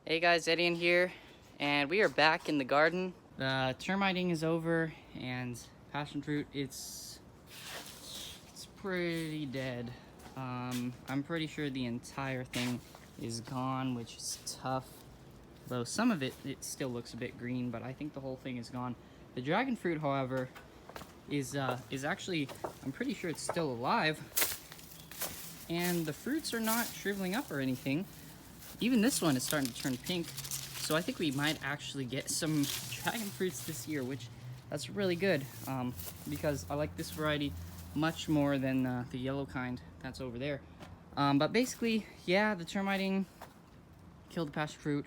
Hey guys, Eddie in here, and we are back in the garden. The termiting is over, and passion fruit, it's pretty dead. I'm pretty sure the entire thing is gone, which is tough. Though some of it still looks a bit green, but I think the whole thing is gone. The dragon fruit, however, is actually, I'm pretty sure it's still alive, and the fruits are not shriveling up or anything. Even this one is starting to turn pink, so I think we might actually get some dragon fruits this year, which that's really good, because I like this variety much more than the yellow kind that's over there. But basically, yeah, the termiting killed the passion fruit.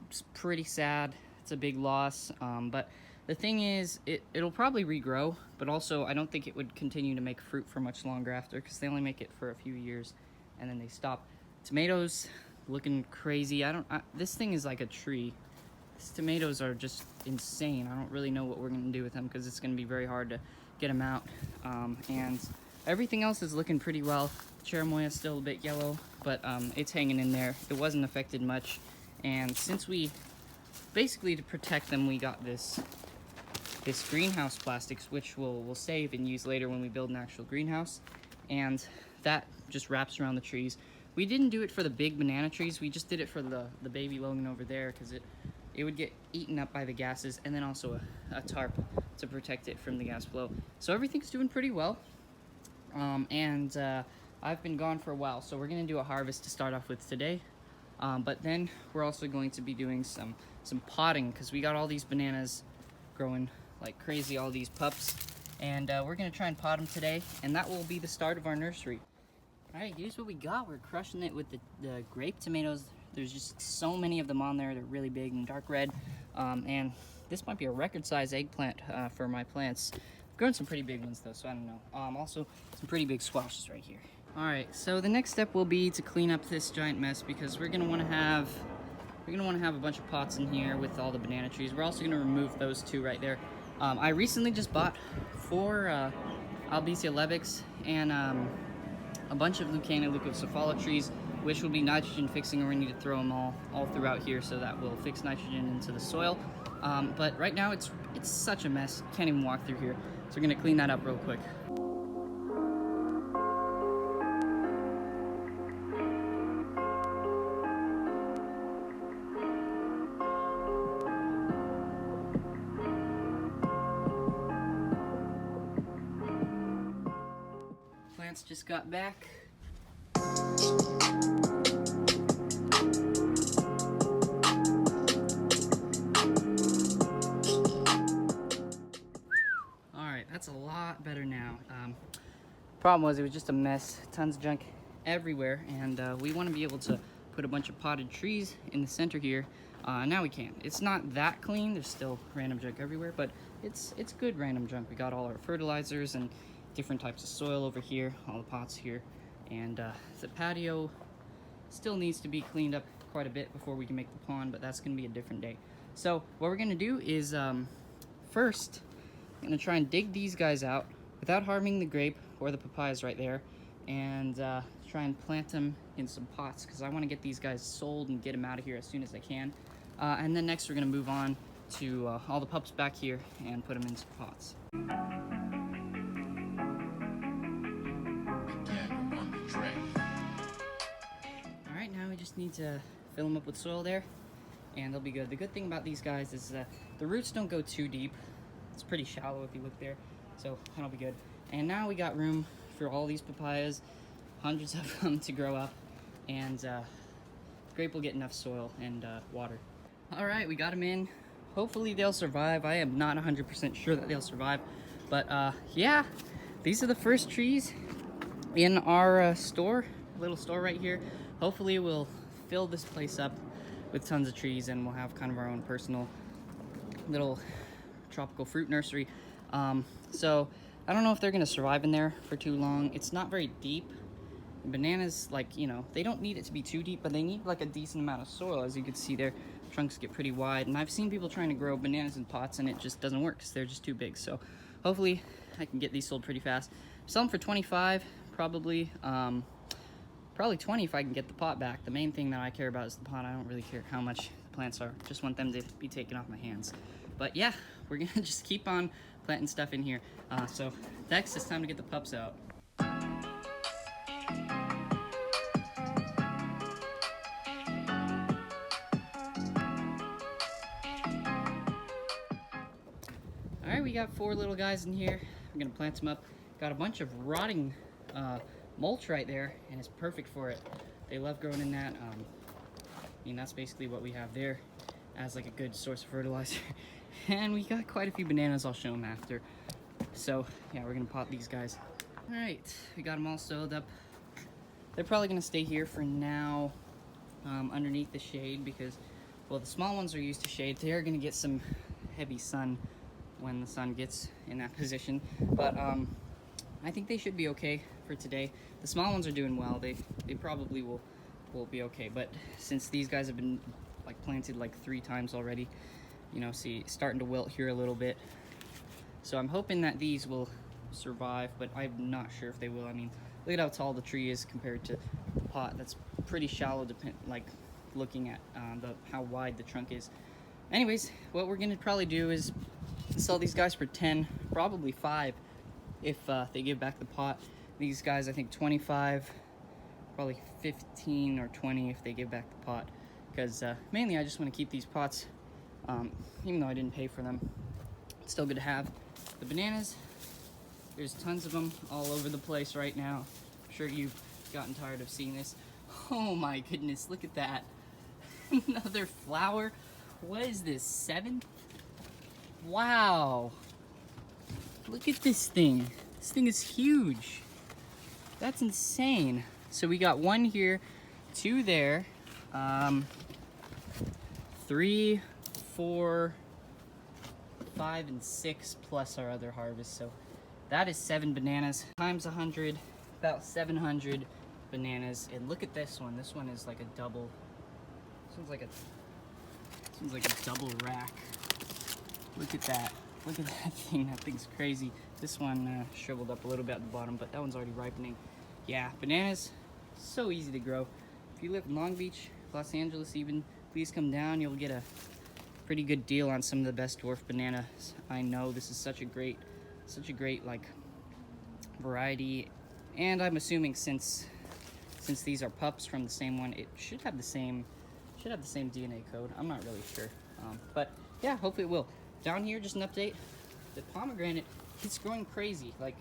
It's pretty sad. It's a big loss, but the thing is, it'll probably regrow, but also I don't think it would continue to make fruit for much longer after, because they only make it for a few years and then they stop. Tomatoes, looking crazy. This thing is like a tree. These tomatoes are just insane. I don't really know what we're gonna do with them because it's gonna be very hard to get them out. And everything else is looking pretty well. Cherimoya is still a bit yellow, but it's hanging in there. It wasn't affected much. And since we, basically to protect them, we got this greenhouse plastics, which we'll save and use later when we build an actual greenhouse. And that just wraps around the trees. We didn't do it for the big banana trees. We just did it for the baby Logan over there because it would get eaten up by the gases, and then also a tarp to protect it from the gas flow. So everything's doing pretty well. I've been gone for a while, so we're gonna do a harvest to start off with today. But then we're also going to be doing some potting because we got all these bananas growing like crazy, all these pups. And we're gonna try and pot them today, and that will be the start of our nursery. Alright, here's what we got. We're crushing it with the grape tomatoes. There's just so many of them on there. They're really big and dark red. And this might be a record-size eggplant for my plants. I've grown some pretty big ones though, so I don't know. Also, some pretty big squashes right here. Alright, so the next step will be to clean up this giant mess because we're gonna want to have a bunch of pots in here with all the banana trees. We're also gonna remove those two right there. I recently just bought 4 Albizia lebbix and a bunch of Lucania leucocephala trees, which will be nitrogen fixing, and we need to throw them all throughout here so that will fix nitrogen into the soil. But right now it's such a mess, can't even walk through here. So we're gonna clean that up real quick. Plants just got back. Alright, that's a lot better now. Problem was it was just a mess, tons of junk everywhere, and we want to be able to put a bunch of potted trees in the center here. Now we can. It's not that clean, there's still random junk everywhere, but it's good random junk. We got all our fertilizers and different types of soil over here, all the pots here, and the patio still needs to be cleaned up quite a bit before we can make the pond, but that's going to be a different day. So what we're going to do is first I'm going to try and dig these guys out without harming the grape or the papayas right there, and try and plant them in some pots because I want to get these guys sold and get them out of here as soon as I can. And then next we're going to move on to all the pups back here and put them in some pots. Alright, now we just need to fill them up with soil there, and they'll be good. The good thing about these guys is the roots don't go too deep. It's pretty shallow if you look there, so that'll be good. And now we got room for all these papayas, hundreds of them to grow up, and the grape will get enough soil and water. Alright, we got them in. Hopefully they'll survive. I am not 100% sure that they'll survive, but yeah, these are the first trees in our little store right here. Hopefully we'll fill this place up with tons of trees, and we'll have kind of our own personal little tropical fruit nursery. So I don't know if they're gonna survive in there for too long. It's not very deep. Bananas, like, you know, they don't need it to be too deep, but they need like a decent amount of soil. As you can see, their trunks get pretty wide, and I've seen people trying to grow bananas in pots and it just doesn't work because they're just too big. So hopefully I can get these sold pretty fast. Sell them for $25 probably. Probably 20 if I can get the pot back. The main thing that I care about is the pot. I don't really care how much the plants are. Just want them to be taken off my hands. But yeah, we're gonna just keep on planting stuff in here. So next, it's time to get the pups out. All right, we got 4 little guys in here. I'm gonna plant them up. Got a bunch of rotting mulch right there, and it's perfect for it. They love growing in that. I mean, that's basically what we have there as like a good source of fertilizer. And we got quite a few bananas. I'll show them after. So yeah, we're gonna pot these guys. All right, we got them all sewed up. They're probably gonna stay here for now, underneath the shade, because, well, the small ones are used to shade. They are gonna get some heavy sun when the sun gets in that position, but I think they should be okay for today. The small ones are doing well. They probably will be okay, but since these guys have been like planted like 3 times already, you know, see, starting to wilt here a little bit. So I'm hoping that these will survive, but I'm not sure if they will. I mean, look at how tall the tree is compared to the pot. That's pretty shallow, like looking at how wide the trunk is. Anyways, what we're gonna probably do is sell these guys for 10, probably 5 if they give back the pot. These guys, I think 25, probably 15 or 20 if they give back the pot, because mainly I just want to keep these pots, even though I didn't pay for them. It's still good to have. The bananas, there's tons of them all over the place right now. I'm sure you've gotten tired of seeing this. Oh my goodness, look at that. Another flower. What is this, 7? Wow. Look at this thing. This thing is huge. That's insane. So we got 1 here, 2 there, 3, 4, 5, and 6 plus our other harvest. So that is 7 bananas times 100, about 700 bananas. And look at this one. This one is like a double. This one's like a double rack. Look at that. Look at that thing. That thing's crazy. This one shriveled up a little bit at the bottom, but that one's already ripening. Yeah, bananas, so easy to grow. If you live in Long Beach, Los Angeles even, please come down. You'll get a pretty good deal on some of the best dwarf bananas. I know this is such a great like variety, and I'm assuming since these are pups from the same one, it should have the same DNA code. I'm not really sure, but yeah, hopefully it will. Down here, just an update. The pomegranate, it's growing crazy. Like,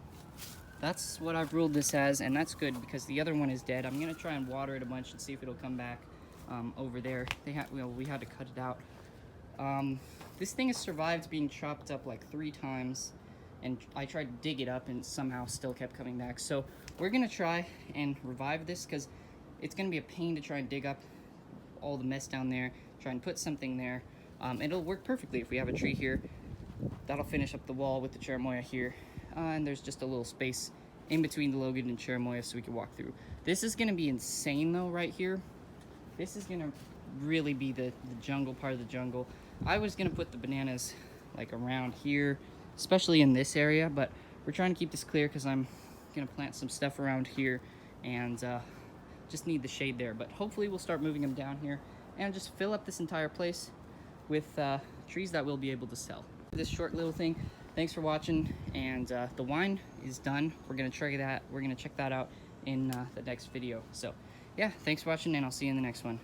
that's what I've ruled this as, and that's good because the other one is dead. I'm gonna try and water it a bunch and see if it'll come back over there. We had to cut it out. This thing has survived being chopped up like 3 times, and I tried to dig it up and somehow still kept coming back. So we're gonna try and revive this because it's gonna be a pain to try and dig up all the mess down there, try and put something there. It'll work perfectly if we have a tree here. That'll finish up the wall with the cherimoya here. And there's just a little space in between the Logan and cherimoya so we can walk through. This is gonna be insane though right here. This is gonna really be the jungle part of the jungle. I was gonna put the bananas like around here, especially in this area, but we're trying to keep this clear because I'm gonna plant some stuff around here and just need the shade there. But hopefully we'll start moving them down here and just fill up this entire place with trees that we'll be able to sell. This short little thing. Thanks for watching, and the wine is done. We're gonna try that. We're gonna check that out in the next video. So yeah, thanks for watching, and I'll see you in the next one.